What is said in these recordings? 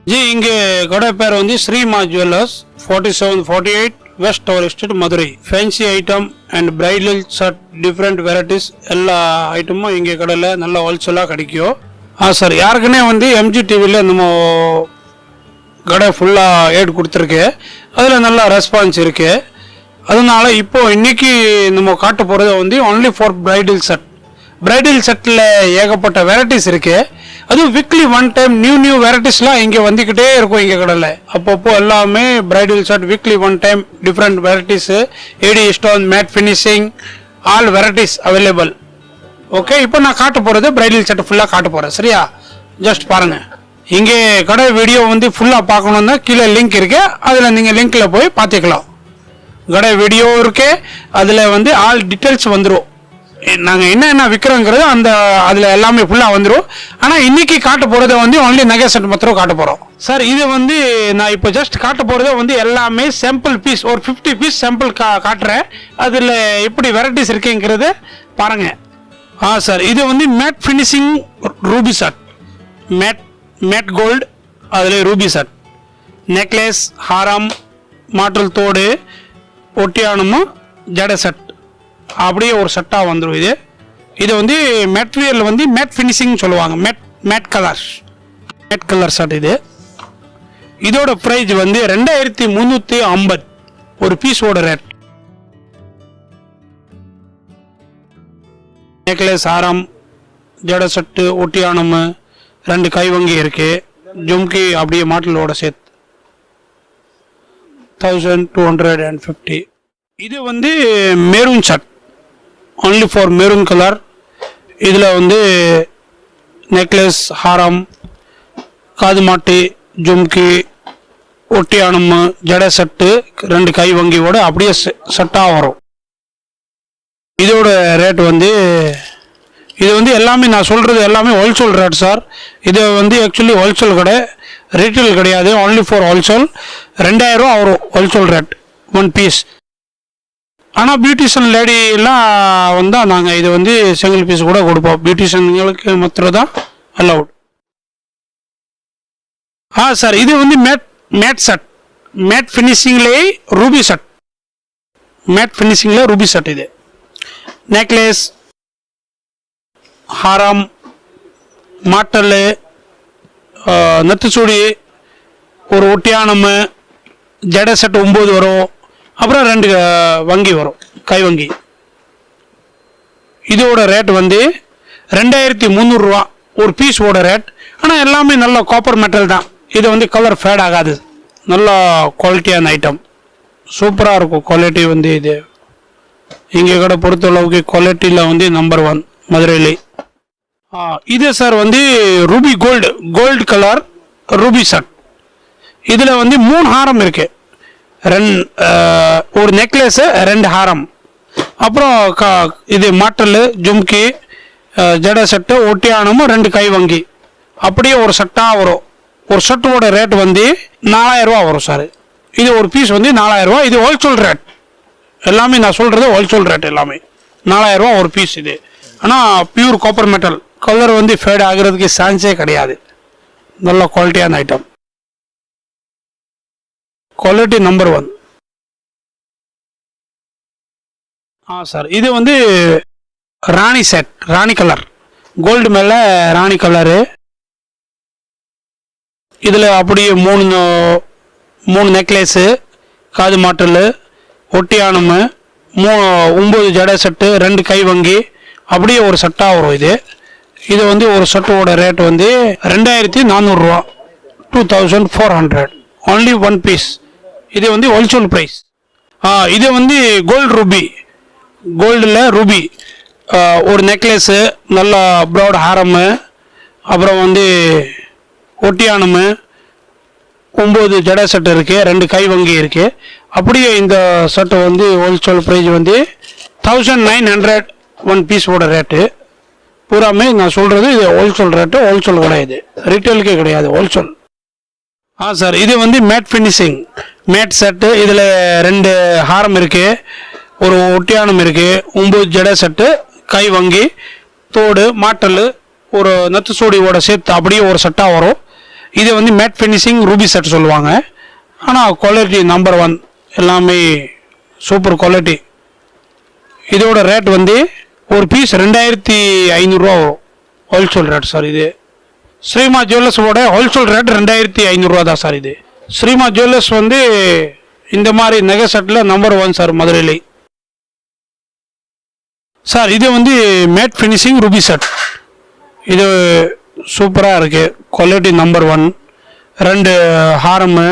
जी इंगे कड़े पेर वो Sreema jewellers 4748 west tower estate Madurai fancy item and bridal set different varieties एल्ला ऐटमुम इंगे कடையில நல்ல ஹோல்சேலா கிடைக்கும். சார் யாருக்குனே வந்து எம்ஜி டிவில நம்ம கடை ஃபுல்லா ஏட் கொடுத்திருக்கு. அதுல நல்ல ரெஸ்பான்ஸ் இருக்கு. அதனால இப்போ இன்னைக்கு நம்ம காட்ட போறது வந்து only for bridal set. bridal setல ஏகப்பட்ட வெரைட்டிஸ் இருக்கு. அது வீக்லி ஒன் டைம் நியூ வெரைட்டிஸ்லாம் இங்கே வந்துக்கிட்டே இருக்கும். இங்கே கடையில் அப்பப்போ எல்லாமே bridal shirt weekly one time different varieties AD stone matte finishing all varieties available. Okay, இப்போ நான் காட்ட போகிறது பிரைடல் ஷர்ட் ஃபுல்லாக காட்ட போகிறேன். சரியா? ஜஸ்ட் பாருங்கள். இங்கே கடை வீடியோ வந்து ஃபுல்லாக பார்க்கணுன்னா கீழே லிங்க் இருக்கு. அதில் நீங்கள் லிங்க்கில் போய் பார்த்துக்கலாம். கடை வீடியோ இருக்கு. அதில் வந்து ஆல் டீட்டெயில்ஸ் வந்துடும். நாங்கள் என்ன விற்கிறோங்கிறது அந்த அதில் எல்லாமே ஃபுல்லாக வந்துடும். ஆனால் இன்னைக்கு காட்ட போகிறத வந்து ஒன்லி நகை செட் மாத்திரம் காட்ட போகிறோம். சார் இது வந்து நான் இப்போ ஜஸ்ட் காட்ட போகிறத வந்து எல்லாமே சாம்பிள் பீஸ் ஒரு 50 பீஸ் சாம்பிள் காட்டுறேன். அதில் எப்படி வெரைட்டிஸ் இருக்குங்கிறது பாருங்கள். சார் இது வந்து matte finishing ruby shirt, matte gold, அதில் ரூபி ஷர்ட், நெக்லஸ், ஹாரம், மாற்றல் தோடு, ஒட்டியானமும் ஜடை செட் அப்படியே ஒரு செட்டாக வந்துடும். இது வந்து மெட்டீரியல் வந்து மேட் ஃபினிஷிங் சொல்லுவாங்க. Mat colour shirt. இதோட ப்ரைஸ் வந்து 2350 ஒரு பீஸோட ரேட். நெக்லஸ், ஹாரம், ஜடை செட்டு, ஒட்டியானம், 2 கைவங்கி இருக்கு, ஜும்கி அப்படியே மாட்டலோட சேர்த்து 1250. இது வந்து maroon shirt, only for maroon color. இதில் வந்து நெக்லஸ், ஹாரம், காது மாட்டி, ஜும்கி, ஒட்டியானம், ஜடை செட்டு, 2 கை வங்கியோட அப்படியே செட்டாக வரும். இதோட ரேட் வந்து இது வந்து எல்லாமே நான் சொல்கிறது எல்லாமே ஹோல்சேல் ரேட் சார். இது வந்து ஆக்சுவலி ஹோல்சேல் கடை, ரீட்டைல் கிடையாது. only for ஹோல்சேல் 2000 ரூபா வரும் ஹோல்சேல் ரேட் ஒன் பீஸ். ஆனால் பியூட்டிஷியன் லேடிலாம் வந்தால் நாங்கள் இது வந்து சிங்கிள் பீஸ் கூட கொடுப்போம். பியூட்டிஷியன்களுக்கு மாத்திரம் தான் அலவுட். சார் இது வந்து மேட் ஷர்ட், மேட் ஃபினிஷிங்லேயே ரூபி ஷர்ட், மேட் ஃபினிஷிங்கில் ரூபி ஷர்ட். இது நெக்லஸ், ஹாரம், மாட்டல், நெத்துச்சூடி, ஒரு ஒட்டியானம், ஜடை செட் 9 வரும். அப்புறம் 2 வங்கி வரும், கை வங்கி. இதோட ரேட் வந்து 2300 ரூபா ஒரு பீஸோட ரேட். ஆனால் எல்லாமே நல்ல காப்பர் மெட்டல் தான். இது வந்து கலர் ஃபேட் ஆகாது. நல்ல குவாலிட்டியான ஐட்டம், சூப்பராக இருக்கும் குவாலிட்டி வந்து. இது இங்கே கடை பொறுத்தளவுக்கு குவாலிட்டியில் வந்து நம்பர் 1 மதுரையிலே. இது சார் வந்து ruby gold colour ruby shirt. இதில் வந்து 3 ஹாரம் இருக்குது. ஒரு நெக்லஸ், 2 ஹாரம், அப்புறம் இது மாட்டல், ஜும்கி, ஜடை செட்டு, ஒட்டியானமும் 2 கை வங்கி அப்படியே ஒரு செட்டாக வரும். ஒரு செட்டோட ரேட் வந்து 4000 ரூபா வரும் சார். இது ஒரு பீஸ் வந்து 4000 ரூபா. இது ஹோல்சேல் ரேட். எல்லாமே நான் சொல்கிறது ஹோல்சேல் ரேட். எல்லாமே 4000 ரூபா ஒரு பீஸ். இது ஆனால் பியூர் காப்பர் மெட்டல், கலர் வந்து ஃபேட் ஆகிறதுக்கு சான்ஸே கிடையாது. நல்ல குவாலிட்டியான ஐட்டம், குவாலிட்டி நம்பர் 1. சார் இது வந்து ராணி செட், ராணி கலர், கோல்டு மேலே ராணி கலரு. இதில் அப்படியே 3 நெக்லஸு, காது மாட்டல், ஒட்டியானம், 9 ஜடை செட்டு, 2 கை வங்கி அப்படியே ஒரு செட்டாக வரும். இது வந்து ஒரு செட்டோட ரேட் வந்து 2400 ரூபா, 2400 only one piece. இது வந்து ஹோல்சேல் ப்ரைஸ். இது வந்து கோல்டு ரூபி, கோல்டில் ரூபி ஒரு நெக்லஸ்ஸு, நல்லா ப்ராட் ஹாரமு, அப்புறம் வந்து ஒட்டியானமு, 9 ஜடை செட்டு இருக்குது, 2 கை வங்கி இருக்குது. அப்படியே இந்த செட்டு வந்து ஹோல்சேல் ப்ரைஸ் வந்து 1900 ஒன் பீஸோட ரேட்டு. பூராமே நான் சொல்கிறது இது ஹோல்சேல் ரேட்டு, ஹோல்சேல் கிடையாது, ரீட்டெயிலுக்கே கிடையாது, ஹோல்சேல். சார் இது வந்து மேட் ஃபினிஷிங் மேட் செட்டு. இதில் 2 ஹாரம் இருக்குது, ஒரு ஒட்டியானம் இருக்குது, 9 ஜடை செட்டு, கை வங்கி, தோடு, மாட்டல், ஒரு நத்து சூடியோட சேர்த்து அப்படியே ஒரு செட்டாக வரும். இது வந்து மேட் ஃபினிஷிங் ரூபி செட் சொல்லுவாங்க. ஆனால் குவாலிட்டி நம்பர் 1, எல்லாமே சூப்பர் குவாலிட்டி. இதோட ரேட் வந்து ஒரு பீஸ் 2500 ரூபா வரும், ஹோல்சேல் ரேட் சார். இது ஸ்ரீமா ஜுவல்லர்ஸோட ஹோல்சேல் ரேட் 2500 ரூபா தான் சார். இது ஸ்ரீமா ஜுவல்லர்ஸ் வந்து இந்த மாதிரி நகை செட்டில் நம்பர் 1 சார் மதுரையில். சார் இது வந்து மேட் ஃபினிஷிங் ரூபி செட். இது சூப்பராக இருக்குது, குவாலிட்டி நம்பர் 1. 2 ஹாரமு,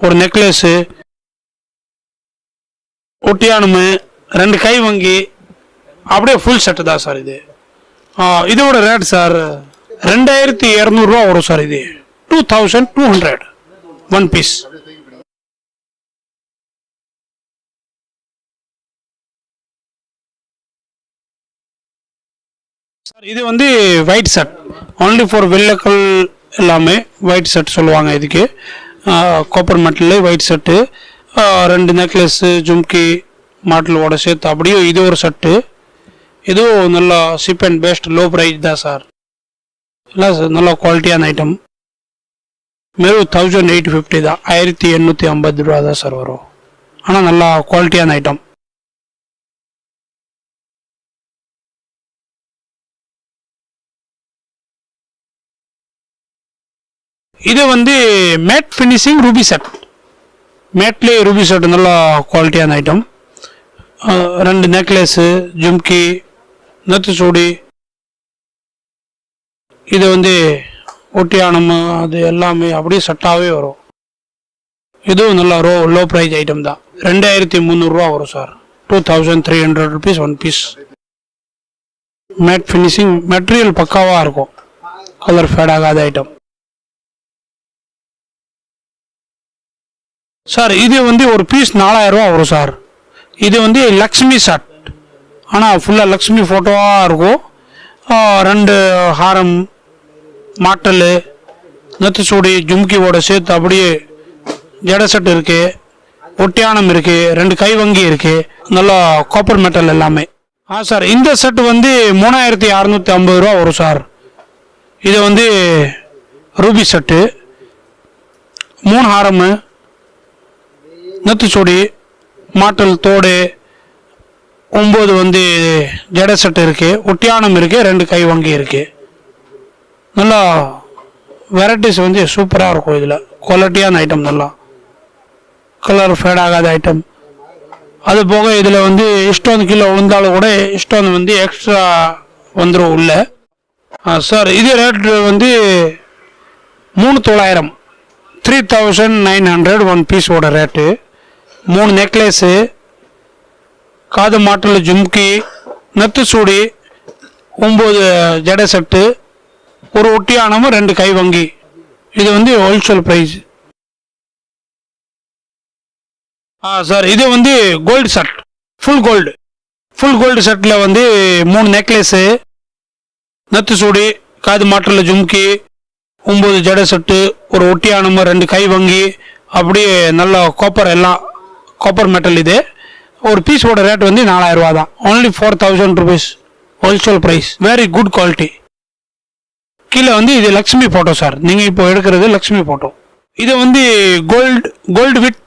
ஒரு நெக்லஸ்ஸு, ஒட்டியானமு, 2 கை வங்கி, அப்படியே ஃபுல் செட்டு தான் சார். இது இதோட ரேட் சார் 2200 ரூபா வரும் சார். இது 2200 ஒன் பீஸ். சார் இது வந்து ஒயிட் செட், ஒன்லி ஃபார் வெள்ளக்கல், எல்லாமே ஒயிட் செட் சொல்லுவாங்க இதுக்கு. Copper metal white set, 2 necklace, ஜும்கி, மாட்டலோட சேர்த்து அப்படியே இது ஒரு செட்டு. இதுவும் நல்லா cheap and best, low price தான் சார். இல்லை சார், நல்ல குவாலிட்டியான ஐட்டம். வெறும் 1850 தான், 1850 ரூபா தான் சார் வரும். ஆனால் நல்லா குவாலிட்டியான ஐட்டம். இது வந்து மேட் ஃபினிஷிங் ரூபி செட், மேட்லேயே ரூபி செட், நல்லா குவாலிட்டியான ஐட்டம். 2 நெக்லஸ்ஸு, ஜும்கி, நத்து சூடி, இது வந்து ஒட்டியானம், அது எல்லாமே அப்படியே செட்டாகவே வரும். இதுவும் நல்லா லோ ப்ரைஸ் ஐட்டம் தான், 2300 ரூபா வரும் sir. 2300 rupees one piece. Matte finishing, material பக்காவாக இருக்கும், கலர் ஃபேட் ஆகாத ஐட்டம் சார். இது வந்து ஒரு பீஸ் 4000 ரூபா வரும் சார். இது வந்து லக்ஷ்மி செட், ஆனால் ஃபுல்லாக லக்ஷ்மி ஃபோட்டோவாக இருக்கும். 2 ஹாரம், மாட்டல், நத்து சூடி, ஜும்கியோட சேர்த்து அப்படியே ஜடை செட் இருக்குது, ஒட்டியானம் இருக்குது, 2 கை வங்கி இருக்குது, நல்லா காப்பர் மெட்டல் எல்லாமே. சார் இந்த செட்டு வந்து 3650 ரூபா வரும் சார். இது வந்து ரூபி செட்டு, 3 ஹாரமு, நத்து சூடி, மாட்டல், தோடு, 9 வந்து ஜடை செட்டு இருக்குது, ஒட்டியானம் இருக்குது, 2 கை வங்கி இருக்குது. நல்லா வெரைட்டிஸ் வந்து சூப்பராக இருக்கும். இதில் குவாலிட்டியான ஐட்டம், நல்லா கலர் ஃபேட் ஆகாத ஐட்டம். அது போக இதில் வந்து ஸ்டோன் கிலோ விழுந்தாலும் கூட ஸ்டோன் வந்து எக்ஸ்ட்ரா வந்துடும் உள்ள. சார் இது ரேட் வந்து 3900, 3900 ஒன் பீஸோட ரேட்டு. 3 நெக்லஸ்ஸு, காது மாட்டல், ஜும்கி, நத்து சூடி, 9 ஜடை செட்டு, ஒரு ஒட்டியானமும், 2 கை வங்கி. இது வந்து ஹோல்சேல் ப்ரைஸ். சார் இது வந்து கோல்டு செட், ஃபுல் கோல்டு செட்டில் வந்து 3 நெக்லஸ்ஸு, நத்து சூடி, காது மாட்டல், ஜும்கி, 9 ஜடை செட்டு, ஒரு ஒட்டியானமும், 2 கை வங்கி, அப்படியே நல்லா காப்பர், எல்லாம் காப்பர் மெட்டல். இது ஒரு பீஸோட ரேட் வந்து 4000 ரூபா தான், only 4000 rupees wholesale price. Very good quality. கீழே வந்து இது லக்ஷ்மி ஃபோட்டோ சார், நீங்கள் இப்போ எடுக்கிறது லக்ஷ்மி ஃபோட்டோ. இது வந்து கோல்டு வித்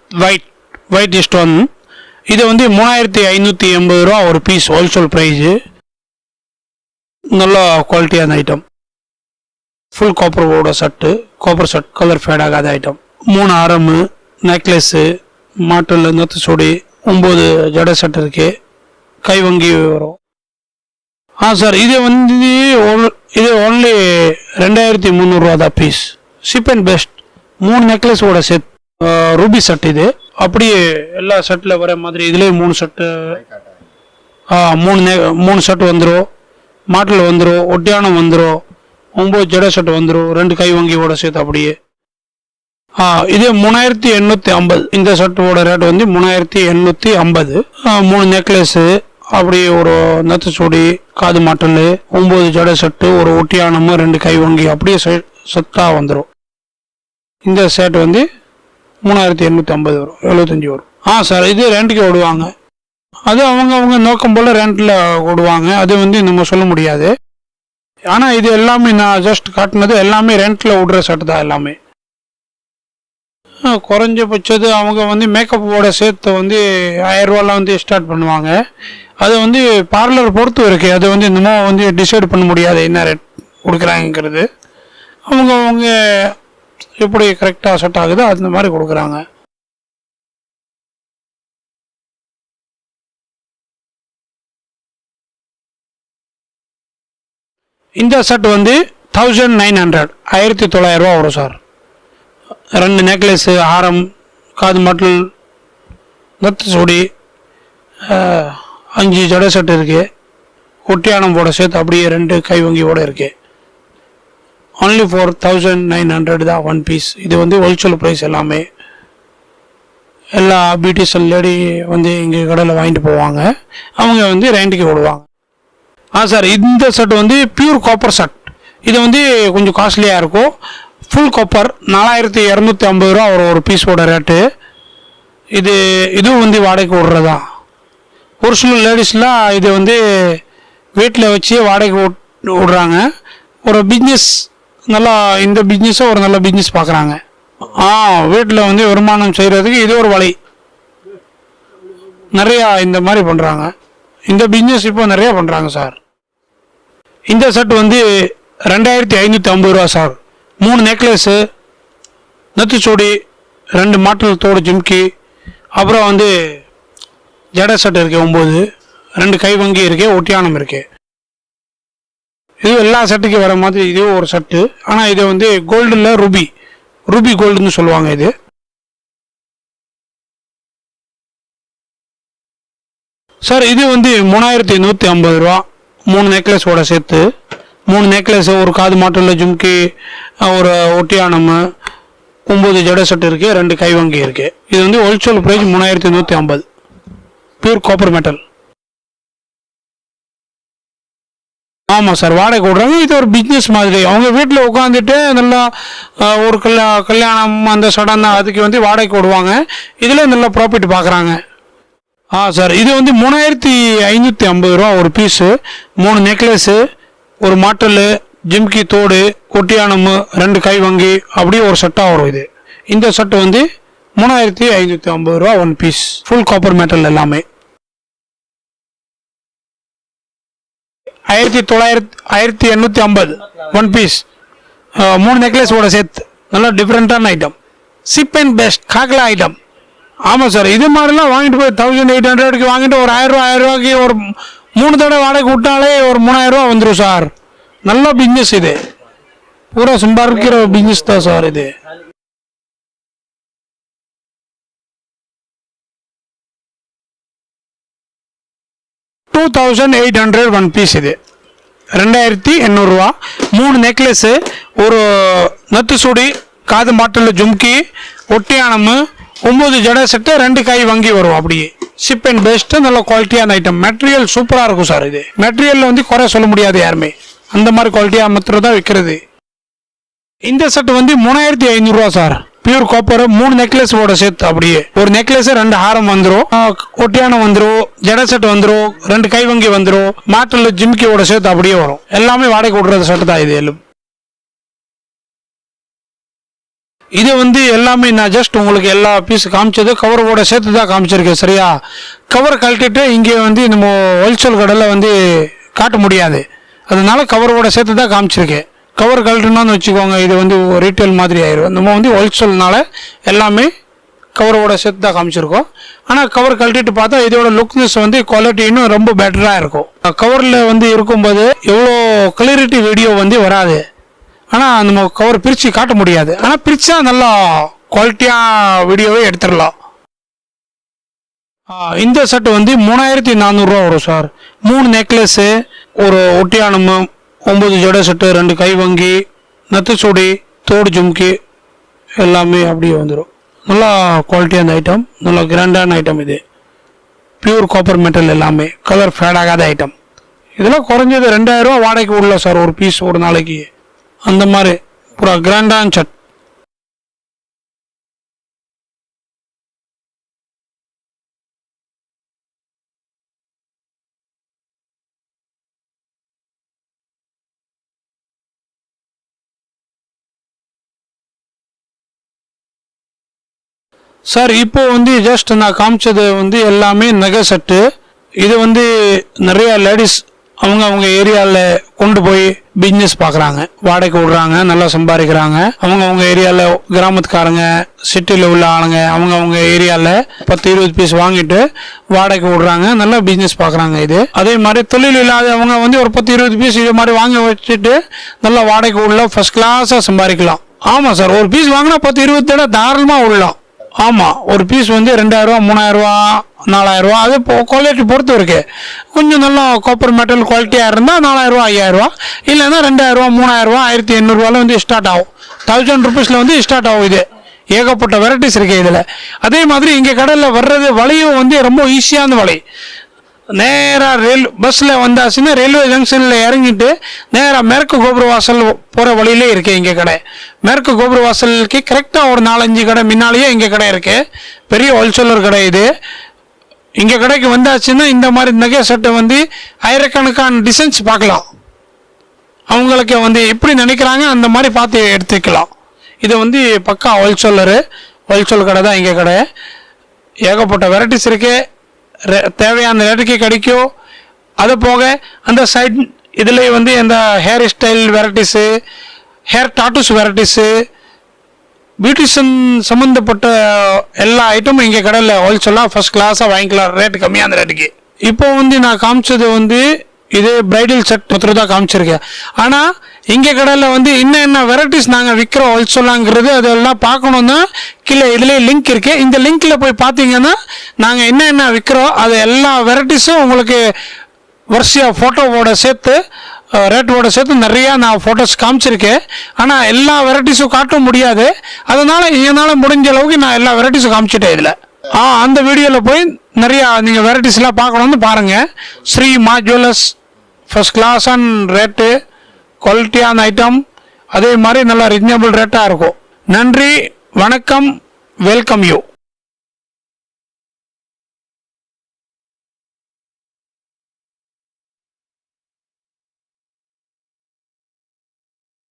ஒயிட் ஸ்டோன். இது வந்து 3580 ரூபா ஒரு பீஸ், ஹோல்சேல் ப்ரைஸு. நல்லா குவாலிட்டியான ஐட்டம், ஃபுல் காப்பரோட set, copper set, colour fade ஆகாத ஐட்டம். 3 ஆரமு, நெக்லஸ்ஸு, மாட்டல், நத்து சூடி, 9 ஜடை செட் இருக்குது, கை வங்கி வரும். சார் இது வந்து இது ஒன்லி 2300 ரூபா தான் பீஸ். சீப் அண்ட் பெஸ்ட், 3 நெக்லஸோட செட் ரூபி செட் இது. அப்படியே எல்லா செட்டில் வர மாதிரி இதுலேயே 3 செட்டு 3 செட் வந்துடும். மாட்டில் வந்துடும், ஒட்டியானம் வந்துடும், 9 ஜட செட் வந்துடும், 2 கை வங்கியோட சேர்த்து அப்படியே. இது 3850. இந்த செட்டோட ரேட் வந்து 3850. 3 நெக்லஸு, அப்படியே ஒரு நத்துச்சூடி, காது மாட்டல், 9 ஜட செட்டு, ஒரு ஒட்டியானமும் 2 கை வங்கி அப்படியே செட்டாக வந்துடும். இந்த செட் வந்து 3850 வரும், 75 வரும். சார், இது ரெண்ட்டுக்கு விடுவாங்க. அது அவங்க நோக்கம் போல் ரெண்டில் விடுவாங்க. அது வந்து நம்ம சொல்ல முடியாது. ஆனால் இது எல்லாமே நான் ஜஸ்ட் காட்டினது எல்லாமே ரெண்டில் விடுற செட்டு தான் எல்லாமே. குறைஞ்சபட்சது அவங்க வந்து மேக்கப்போட சேர்த்து வந்து 1000 ரூபாலாம் வந்து ஸ்டார்ட் பண்ணுவாங்க. அது வந்து பார்லர் பொறுத்து இருக்குது. அது வந்து இன்னமும் வந்து டிசைட் பண்ண முடியாது என்ன ரேட் கொடுக்குறாங்கிறது. அவங்க எப்படி கரெக்டாக செட் ஆகுதோ அந்த மாதிரி கொடுக்குறாங்க. இந்த செட் வந்து 1900 1900 ரூபா வரும் சார். 2 நெக்லஸு, ஆரம், காது மாட்டல், நத்து சூடி, 5 ஜட செட் இருக்குது, ஒட்டியானம் போட சேர்த்து அப்படியே 2 கை வங்கியோடு இருக்குது. ஒன்லி ஃபார் 1900 தான் 1 பீஸ். இது வந்து ஹோல்சேல் ப்ரைஸ். எல்லாமே எல்லா பியூட்டிஷியன் லேடி வந்து இங்கே கடையில் வாங்கிட்டு போவாங்க. அவங்க வந்து ரெண்டுக்கு விடுவாங்க. சார், இந்த செட் வந்து பியூர் காப்பர் செட். இது வந்து கொஞ்சம் காஸ்ட்லியாக இருக்கும். ஃபுல் காப்பர் 4250 ரூபா ஒரு பீஸோட ரேட்டு. இதுவும் வந்து வாடகைக்கு விடுறதா. ஒரு சில லேடிஸ்லாம் இது வந்து வீட்டில் வச்சு வாடகைக்கு விடுறாங்க. ஒரு பிஸ்னஸ் நல்லா, இந்த பிஸ்னஸை ஒரு நல்ல பிஸ்னஸ் பார்க்குறாங்க. வீட்டில் வந்து வருமானம் செய்கிறதுக்கு இது ஒரு வழி. நிறையா இந்த மாதிரி பண்ணுறாங்க. இந்த பிஸ்னஸ் இப்போ நிறையா பண்ணுறாங்க சார். இந்த செட் வந்து 2550 ரூபா சார். 3 நெக்லஸு, நத்துச்சூடி, 2 மாட்டல் தோடு ஜிம்கி, அப்புறம் வந்து ஜட செட் இருக்குது 9, 2 கை வங்கி இருக்குது, ஒட்டியானம் இருக்குது. இது எல்லா செட்டுக்கு வர மாதிரி இதுவும் ஒரு செட்டு. ஆனால் இது வந்து கோல்டில் ரூபி கோல்டுன்னு சொல்லுவாங்க. இது சார், இது வந்து 3150 ரூபா. 3 நெக்லஸோட சேர்த்து. 3 நெக்லஸ், ஒரு காது மாட்டல் ஜும்கி, ஒரு ஒட்டியானம், 9 ஜட செட் இருக்குது, 2 கை வங்கி இருக்குது. இது வந்து wholesale price 3150. Pure copper metal. ஆமாம் சார், வாடகை விடுறாங்க. இது ஒரு பிஸ்னஸ் மாதிரி. அவங்க வீட்டில் உட்காந்துட்டு நல்லா ஒரு கல்யாணம் அந்த சடன் அதுக்கு வந்து வாடகை விடுவாங்க. இதில் நல்லா ப்ராஃபிட் பார்க்குறாங்க. சார், இது வந்து 3550 ரூபா ஒரு பீஸு. 3 நெக்லஸு, ஒரு மாட்டல், ஜிம்கி தோடு, ஒட்டியானம், 2 கை வங்கி அப்படியே ஒரு செட்டாக வரும். இந்த செட்டு வந்து 3550 ரூபா 1 பீஸ். ஃபுல் காப்பர் மெட்டல் எல்லாமே. 1850 1 பீஸ். 3 நெக்லஸோட சேர்த்து. நல்லா டிஃப்ரெண்ட்டான ஐட்டம். சிப் அண்ட் பெஸ்ட் காக்கலா ஐட்டம். ஆமாம் சார், இது மாதிரிலாம் வாங்கிட்டு போய் 1800க்கு வாங்கிட்டு ஒரு 1000 ரூபாய்க்கு ஒரு 3 தடவை வாடகை விட்டாலே ஒரு 3000 ரூபா வந்துடும் சார். நல்ல பிஸ்னஸ். இது பூரா சம்பாதிக்கிற பிஸ்னஸ் தான் சார். இது 2800 1 பீஸ். இது 2800 ரூபா. 3 நெக்லஸு, ஒரு நத்து சூடி, காது மாட்டல் ஜும்கி, ஒட்டியானம், 9 ஜட செட்டு, 2 கை வங்கி வரும். அப்படியே சிப் அண்ட் பெஸ்ட். நல்ல குவாலிட்டியான ஐட்டம். மெட்டீரியல் சூப்பராக இருக்கும் சார். இது மெட்டீரியலில் வந்து குறை சொல்ல முடியாது யாருமே. அந்த மாதிரி குவாலிட்டியாக மாத்திரம் தான் விற்கிறது. இந்த செட்டு வந்து 3500 ரூபா சார். Pure copper. 3 நெக்லஸோட சேர்த்து. அப்படியே ஒரு நெக்லஸ், 2 ஹாரம் வந்துடும், ஒட்டியானம் வந்துடும், ஜட செட் வந்துடும், 2 கை வங்கி வந்துடும், மாட்டல் ஜிம்கியோட சேர்த்து அப்படியே வரும். எல்லாமே வாடகை விடுறது செட்டு தான் இது. இது வந்து எல்லாமே நான் ஜஸ்ட் உங்களுக்கு எல்லா பீஸ் காமிச்சது கவரோட சேர்த்து தான் காமிச்சிருக்கேன். சரியா? கவர் கழட்டிட்டு இங்கே வந்து நம்ம ஹோல்சேல் கடையில் வந்து காட்ட முடியாது. அதனால கவரோட சேர்த்து தான் காமிச்சிருக்கேன். கவர் கழட்டணும்னு வச்சுக்கோங்க, இது வந்து ரீட்டைல் மாதிரி ஆயிடும். நம்ம வந்து ஹோல்சேல்னால எல்லாமே கவரோட சேர்த்து தான் காமிச்சிருக்கோம். ஆனால் கவர் கழட்டிட்டு பார்த்தா இதோட லுக்னஸ் வந்து குவாலிட்டி இன்னும் ரொம்ப பெட்டராக இருக்கும். கவரில் வந்து இருக்கும்போது எவ்வளோ கிளியரிட்டி வீடியோ வந்து வராது. ஆனால் நம்ம கவர் பிரித்து காட்ட முடியாது. ஆனால் பிரித்தா நல்லா குவாலிட்டியாக வீடியோவே எடுத்துடலாம். இந்த செட்டு வந்து 3400 ரூபா வரும் சார். 3 நெக்லஸ்ஸு, ஒரு ஒட்டியானம், 9 ஜட செட்டு, 2 கைவங்கி, நத்துச்சூடி, தோடு ஜும்கி எல்லாமே அப்படியே வந்துடும். நல்லா குவாலிட்டியான ஐட்டம், நல்லா கிராண்டான ஐட்டம். இது பியூர் காப்பர் மெட்டல், எல்லாமே கலர் ஃபேட் ஆகாத ஐட்டம். இதெல்லாம் குறைஞ்சது 2000 ரூபா வாடகைக்கு உள்ள சார் ஒரு பீஸ் ஒரு நாளைக்கு. அந்த மாதிரி பூரா கிராண்டான செட். சார் இப்போ வந்து ஜஸ்ட் நான் காமிச்சது வந்து எல்லாமே நகை செட்டு. இது வந்து நிறைய லேடிஸ் அவங்க ஏரியாவில் கொண்டு போய் பிஸ்னஸ் பார்க்குறாங்க, வாடகைக்கு விடுறாங்க, நல்லா சம்பாதிக்கிறாங்க. அவங்க ஏரியாவில் கிராமத்துக்காரங்க, சிட்டியில் உள்ள ஆளுங்க அவங்க ஏரியாவில் 10-20 பீஸ் வாங்கிட்டு வாடகைக்கு விடுறாங்க, நல்லா பிஸ்னஸ் பார்க்குறாங்க. இது அதே மாதிரி தொழில் இல்லாதவங்க வந்து ஒரு 10-20 பீஸ் இது மாதிரி வாங்கி வச்சுட்டு நல்லா வாடகைக்கு உள்ள ஃபர்ஸ்ட் கிளாஸாக சம்பாதிக்கலாம். ஆமாம் சார், ஒரு பீஸ் வாங்கினா 10-20 தடவை தாராளமாக விடலாம். ஆமாம், ஒரு பீஸ் வந்து 2000 ரூபா, 3000 ரூபா, 4000 ரூபா, அது குவாலிட்டி பொறுத்து இருக்கு. கொஞ்சம் நல்லா காப்பர் மெட்டல் குவாலிட்டியாக இருந்தால் 4000 ரூபா, 5000 ரூபா, இல்லைன்னா 2000 ரூபா, 3000 ரூபா, 1800 ரூபாயில் வந்து ஸ்டார்ட் ஆகும். 1000 ருபீஸில் வந்து ஸ்டார்ட் ஆகும். இது ஏகப்பட்ட வெரைட்டிஸ் இருக்கு இதில். அதே மாதிரி இங்கே கடையில் வர்றது வழியும் வந்து ரொம்ப ஈஸியான வழி. நேராக பஸ்ஸில் வந்தாச்சுன்னா ரயில்வே ஜங்ஷனில் இறங்கிட்டு நேராக மேற்கு கோபுர வாசல் போகிற வழியிலே இருக்குது இங்கே கடை. மேற்கு கோபுர வாசலுக்கு கரெக்டாக ஒரு 4-5 கடை முன்னாலேயே இங்கே கடை இருக்குது. பெரிய ஹோல்சேலர் கடை இது. இங்கே கடைக்கு வந்தாச்சுன்னா இந்த மாதிரி நகை செட்டை வந்து ஆயிரக்கணக்கான டிசைன்ஸ் பார்க்கலாம். அவங்களுக்கு வந்து எப்படி நினைக்கிறாங்க அந்த மாதிரி பார்த்து எடுத்துக்கலாம். இது வந்து பக்கா ஹோல்சேல் கடை தான் இங்கே கடை. ஏகப்பட்ட வெரைட்டிஸ் இருக்குது, தேவையான ரேட்டுக்கு கிடைக்கும். அது போக அந்த சைட் இதுலேயே வந்து இந்த hair style varieties, hair tattoos varieties, beautician சம்மந்தப்பட்ட எல்லா ஐட்டமும் இங்கே கடையில் ஹோல்சேலாக ஃபர்ஸ்ட் கிளாஸாக வாங்கிக்கலாம், ரேட்டு கம்மியான ரேட்டுக்கு. இப்போ வந்து நான் காமிச்சது வந்து இது பிரைடல் செட் மொத்தம் தான் காமிச்சிருக்கேன். ஆனால் இங்கே கடையில் வந்து என்ன வெரைட்டிஸ் நாங்கள் விற்கிறோம் ஹோல்சேலாங்கிறது அதெல்லாம் பார்க்கணுன்னா கீழே இதுலேயே லிங்க் இருக்குது. இந்த லிங்க்கில் போய் பார்த்தீங்கன்னா நாங்கள் என்ன விற்கிறோம் அது எல்லா வெரைட்டிஸும் உங்களுக்கு வரிசையாக ஃபோட்டோவோட சேர்த்து ரேட்டோட சேர்த்து நிறையா நான் ஃபோட்டோஸ் காமிச்சிருக்கேன். ஆனால் எல்லா வெரைட்டிஸும் காட்ட முடியாது. அதனால் என்னால் முடிஞ்ச அளவுக்கு நான் எல்லா வெரைட்டிஸும் காமிச்சிட்டேன் இதில். அந்த வீடியோவில் போய் நிறையா நீங்கள் வெரைட்டிஸ்லாம் பார்க்கணுன்னு பாருங்கள். ஸ்ரீ மா ஜுவல்லர்ஸ் ஃபர்ஸ்ட் கிளாஸான ரேட்டு, குவாலிட்டியான ஐட்டம், அதே மாதிரி நல்லா ரீசனபிள் ரேட்டாக இருக்கும். நன்றி, வணக்கம், வெல்கம் யூ.